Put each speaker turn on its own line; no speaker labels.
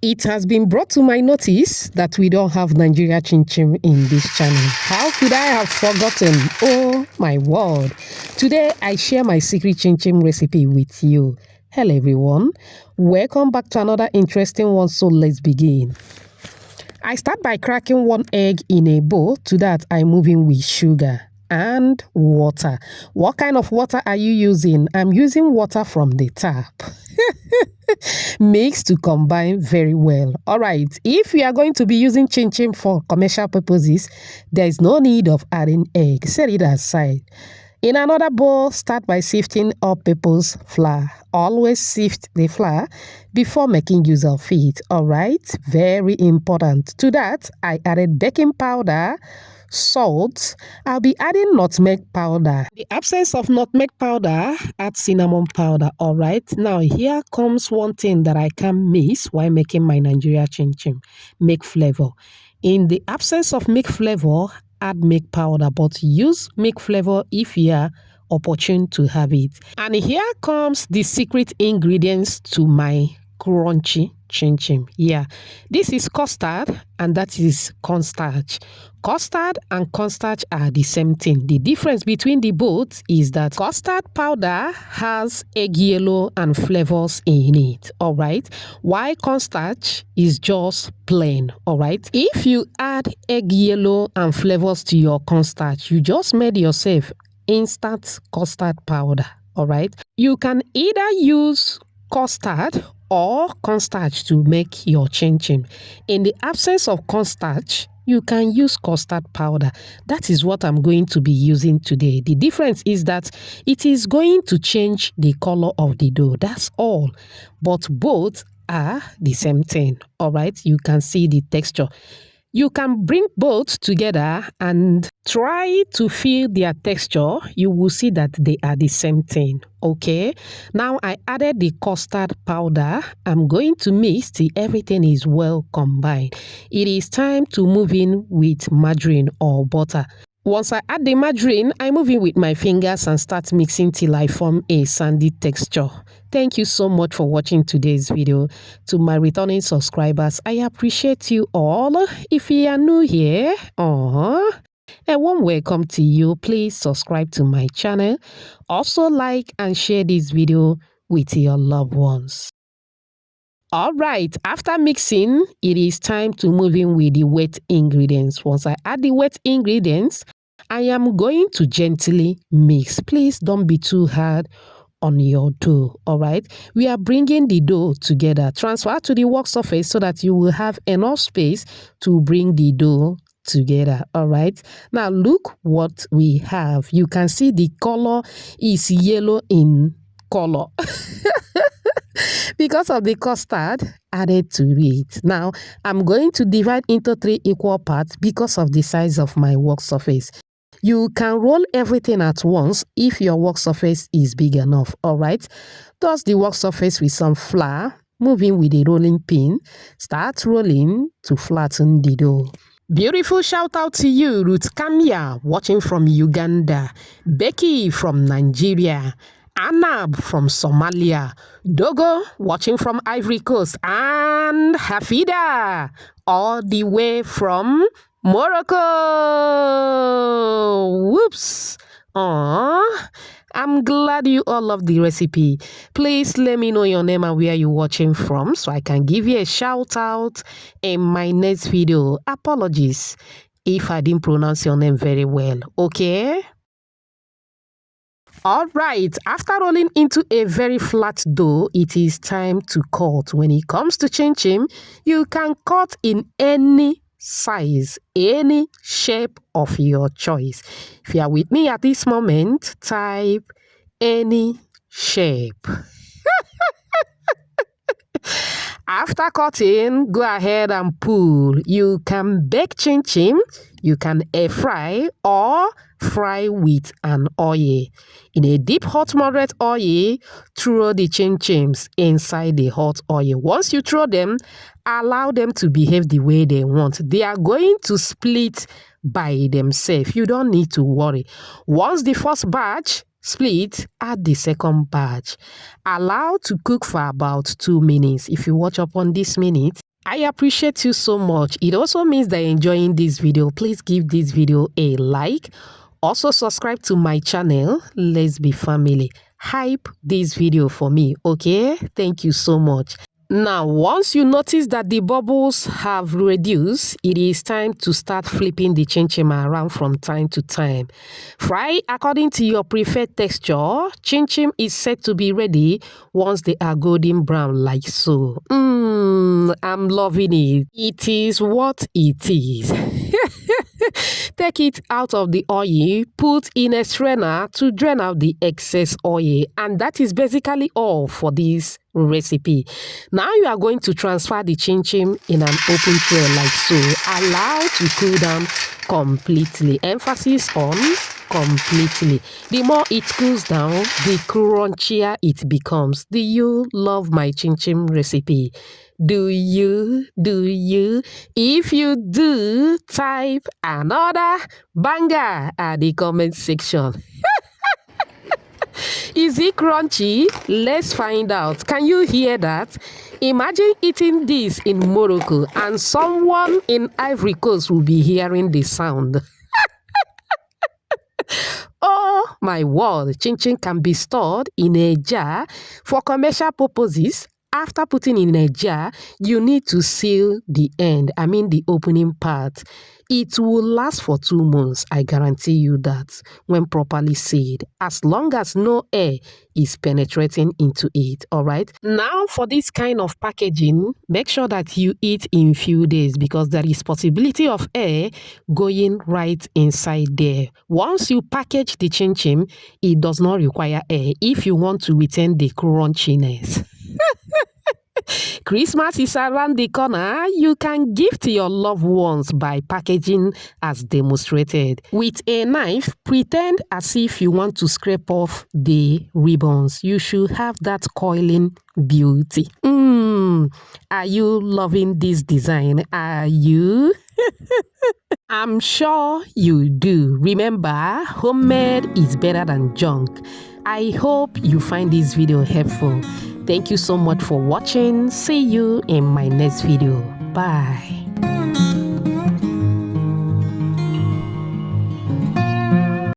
It has been brought to my notice that we don't have Nigeria chinchin in this channel. How could I have forgotten? Oh my word. Today I share my secret chinchin recipe with you. Hello everyone. Welcome back to another interesting one, so let's begin. I start by cracking one egg in a bowl. To that I move in with sugar and water. What kind of water are you using? I'm using water from the tap. Mix to combine very well. All right, if you are going to be using chinchin for commercial purposes, there is no need of adding egg. Set it aside. In another bowl, start by sifting all-purpose flour. Always sift the flour before making use of it. All right, very important. To that, I added baking powder, salt. I'll be adding nutmeg powder. In the absence of nutmeg powder, add cinnamon powder. All right, now here comes one thing that I can miss while making my Nigeria chinchin: milk flavor. In the absence of milk flavor, add milk powder, but use milk flavor if you are opportune to have it. And here comes the secret ingredients to my crunchy chinchin. Yeah, this is custard and that is cornstarch. Custard and cornstarch are the same thing. The difference between the both is that custard powder has egg yellow and flavors in it, all right, while cornstarch is just plain. All right, if you add egg yellow and flavors to your cornstarch, you just made yourself instant custard powder. All right, you can either use custard or cornstarch to make your chinchin. In the absence of cornstarch, you can use custard powder. That is what I'm going to be using today. The difference is that it is going to change the color of the dough. That's all. But both are the same thing. All right, you can see the texture. You can bring both together and try to feel their texture. You will see that they are the same thing. Okay, now I added the custard powder. I'm going to mix till everything is well combined. It is time to move in with margarine or butter. Once I add the margarine, I move in with my fingers and start mixing till I form a sandy texture. Thank you so much for watching today's video. To my returning subscribers, I appreciate you all. If you are new here, a warm welcome to you. Please subscribe to my channel. Also like and share this video with your loved ones. All right, after mixing, it is time to move in with the wet ingredients. Once I add the wet ingredients, I am going to gently mix. Please don't be too hard on your dough. All right, we are bringing the dough together. Transfer to the work surface so that you will have enough space to bring the dough together. All right, now look what we have. You can see the color is yellow in color because of the custard added to it. Now I'm going to divide into 3 equal parts because of the size of my work surface. You can roll everything at once if your work surface is big enough. All right, dust the work surface with some flour. Move in with a rolling pin. Start rolling to flatten the dough. Beautiful shout out to you, Ruth Kamia, watching from Uganda, Becky from Nigeria, Anab from Somalia, Dogo watching from Ivory Coast, and Hafida all the way from Morocco. Whoops. Aww. I'm glad you all love the recipe. Please let me know your name and where you're watching from so I can give you a shout out in my next video. Apologies if I didn't pronounce your name very well, okay? All right, after rolling into a very flat dough, it is time to cut. When it comes to chinchin, you can cut in any size, any shape of your choice. If you are with me at this moment, type any shape. After cutting, go ahead and pull. You can bake chinchin, you can air fry or fry with an oil. In a deep hot moderate oil, throw the chinchins inside the hot oil. Once you throw them, allow them to behave the way they want. They are going to split by themselves. You don't need to worry. Once the first batch split, add the second batch. Allow to cook for about 2 minutes. If you watch up on this minute, I appreciate you so much. It also means that you're enjoying this video. Please give this video a like. Also subscribe to my channel. Let's be family. Hype this video for me, okay? Thank you so much. Now, once you notice that the bubbles have reduced, it is time to start flipping the chinchin around from time to time. Fry according to your preferred texture. Chinchin is set to be ready once they are golden brown like so. I'm loving it. It is what it is. Take it out of the oil, put in a strainer to drain out the excess oil, and that is basically all for this recipe. Now you are going to transfer the chinchin in an open tray like so. Allow to cool down completely. Emphasis on completely. The more it cools down, the crunchier it becomes. Do you love my chinchin recipe? Do you? Do you? If you do, type another banger at the comment section. Is it crunchy? Let's find out. Can you hear that? Imagine eating this in Morocco and someone in Ivory Coast will be hearing the sound. Oh my word, chinchin can be stored in a jar for commercial purposes. After putting in a jar, you need to seal the end, the opening part. It will last for 2 months, I guarantee you that, when properly sealed, as long as no air is penetrating into it, all right? Now, for this kind of packaging, make sure that you eat in few days because there is possibility of air going right inside there. Once you package the chinchin, it does not require air if you want to retain the crunchiness. Christmas is around the corner. You can gift your loved ones by packaging as demonstrated. With a knife, pretend as if you want to scrape off the ribbons. You should have that coiling beauty. Are you loving this design? Are you? I'm sure you do. Remember, homemade is better than junk. I hope you find this video helpful. Thank you so much for watching. See you in my next video. Bye.